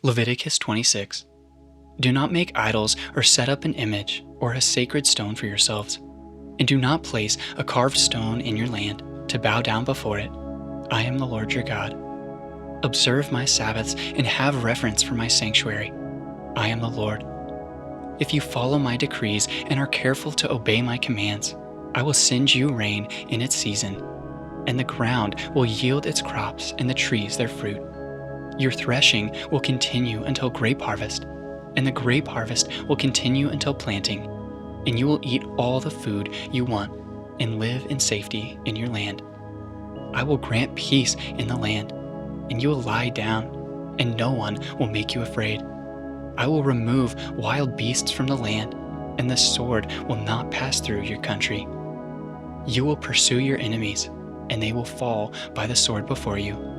Leviticus 26. Do not make idols or set up an image or a sacred stone for yourselves, and do not place a carved stone in your land to bow down before it. I am the Lord your God. Observe my Sabbaths and have reverence for my sanctuary. I am the Lord. If you follow my decrees and are careful to obey my commands, I will send you rain in its season, and the ground will yield its crops and the trees their fruit. Your threshing will continue until grape harvest, and the grape harvest will continue until planting, and you will eat all the food you want and live in safety in your land. I will grant peace in the land, and you will lie down, and no one will make you afraid. I will remove wild beasts from the land, and the sword will not pass through your country. You will pursue your enemies, and they will fall by the sword before you.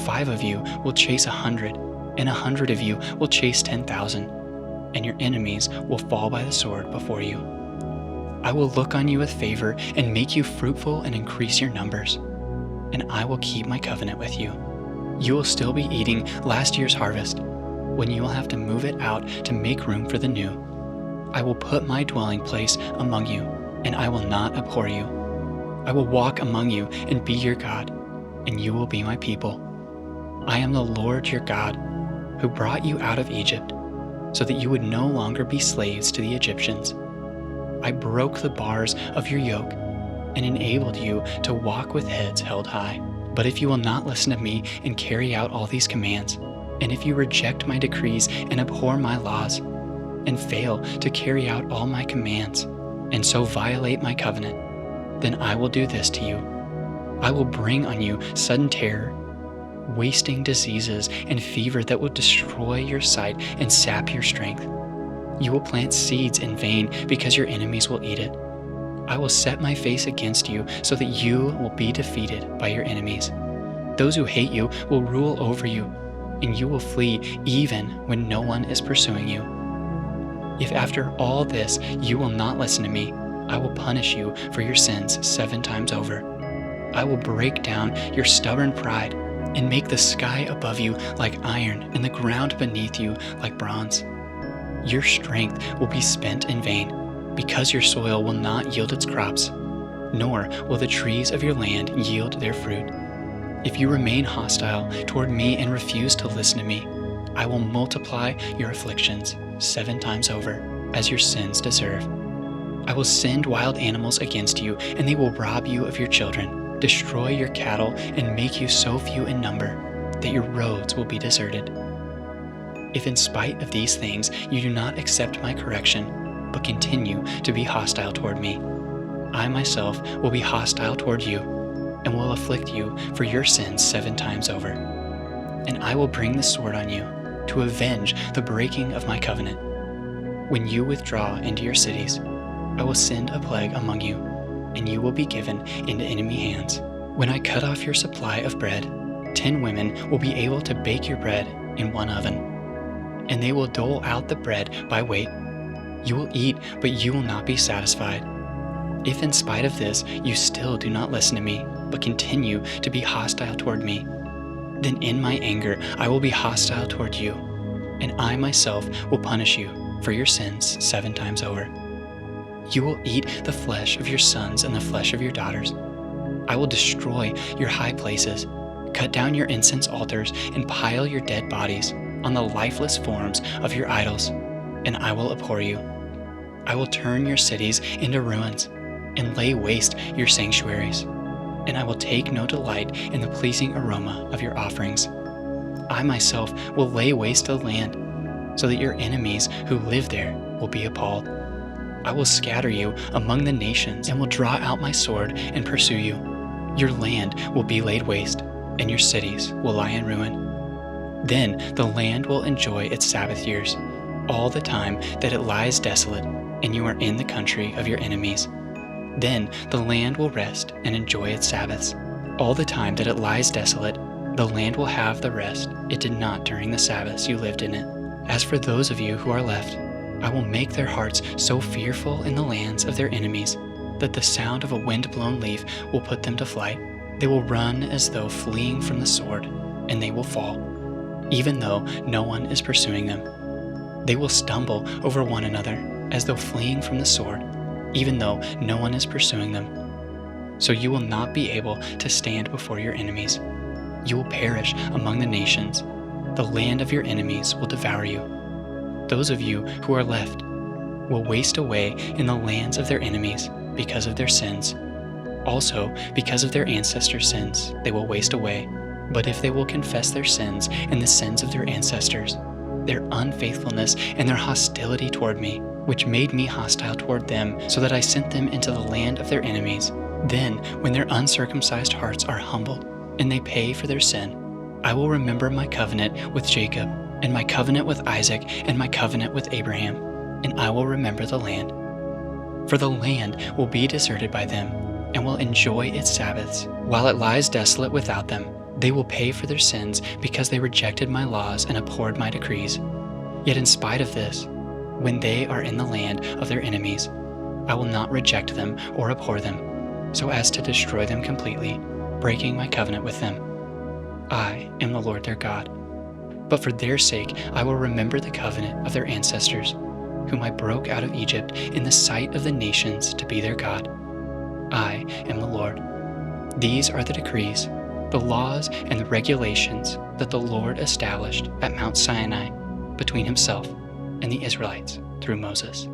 5 of you will chase 100, and 100 of you will chase 10,000, and your enemies will fall by the sword before you. I will look on you with favor and make you fruitful and increase your numbers, and I will keep my covenant with you. You will still be eating last year's harvest, when you will have to move it out to make room for the new. I will put my dwelling place among you, and I will not abhor you. I will walk among you and be your God, and you will be my people. I am the Lord your God, who brought you out of Egypt, so that you would no longer be slaves to the Egyptians. I broke the bars of your yoke and enabled you to walk with heads held high. But if you will not listen to me and carry out all these commands, and if you reject my decrees and abhor my laws, and fail to carry out all my commands, and so violate my covenant, then I will do this to you. I will bring on you sudden terror, wasting diseases, and fever that will destroy your sight and sap your strength. You will plant seeds in vain because your enemies will eat it. I will set my face against you so that you will be defeated by your enemies. Those who hate you will rule over you, and you will flee even when no one is pursuing you. If after all this you will not listen to me, I will punish you for your sins 7 times over. I will break down your stubborn pride and make the sky above you like iron and the ground beneath you like bronze. Your strength will be spent in vain, because your soil will not yield its crops, nor will the trees of your land yield their fruit. If you remain hostile toward me and refuse to listen to me, I will multiply your afflictions 7 times over, as your sins deserve. I will send wild animals against you, and they will rob you of your children, destroy your cattle, and make you so few in number that your roads will be deserted. If in spite of these things you do not accept my correction, but continue to be hostile toward me, I myself will be hostile toward you, and will afflict you for your sins 7 times over. And I will bring the sword on you, to avenge the breaking of my covenant. When you withdraw into your cities, I will send a plague among you, and you will be given into enemy hands. When I cut off your supply of bread, 10 women will be able to bake your bread in 1 oven, and they will dole out the bread by weight. You will eat, but you will not be satisfied. If in spite of this you still do not listen to me, but continue to be hostile toward me, then in my anger I will be hostile toward you, and I myself will punish you for your sins 7 times over. You will eat the flesh of your sons and the flesh of your daughters. I will destroy your high places, cut down your incense altars, and pile your dead bodies on the lifeless forms of your idols, and I will abhor you. I will turn your cities into ruins and lay waste your sanctuaries, and I will take no delight in the pleasing aroma of your offerings. I myself will lay waste the land, so that your enemies who live there will be appalled. I will scatter you among the nations and will draw out my sword and pursue you. Your land will be laid waste, and your cities will lie in ruin. Then the land will enjoy its Sabbath years, all the time that it lies desolate, and you are in the country of your enemies. Then the land will rest and enjoy its Sabbaths. All the time that it lies desolate, the land will have the rest it did not during the Sabbaths you lived in it. As for those of you who are left, I will make their hearts so fearful in the lands of their enemies that the sound of a wind-blown leaf will put them to flight. They will run as though fleeing from the sword, and they will fall. even though no one is pursuing them. They will stumble over one another as though fleeing from the sword, even though no one is pursuing them. So you will not be able to stand before your enemies. You will perish among the nations. The land of your enemies will devour you. Those of you who are left will waste away in the lands of their enemies because of their sins. Also, because of their ancestors' sins, they will waste away. But if they will confess their sins and the sins of their ancestors, their unfaithfulness and their hostility toward me, which made me hostile toward them, so that I sent them into the land of their enemies, then, when their uncircumcised hearts are humbled and they pay for their sin, I will remember my covenant with Jacob, and my covenant with Isaac, and my covenant with Abraham, and I will remember the land. For the land will be deserted by them, and will enjoy its Sabbaths. While it lies desolate without them, they will pay for their sins because they rejected my laws and abhorred my decrees. Yet in spite of this, when they are in the land of their enemies, I will not reject them or abhor them, so as to destroy them completely, breaking my covenant with them. I am the Lord their God. But for their sake I will remember the covenant of their ancestors, whom I broke out of Egypt in the sight of the nations to be their God. I am the Lord. These are the decrees, the laws, and the regulations that the Lord established at Mount Sinai between himself and the Israelites through Moses.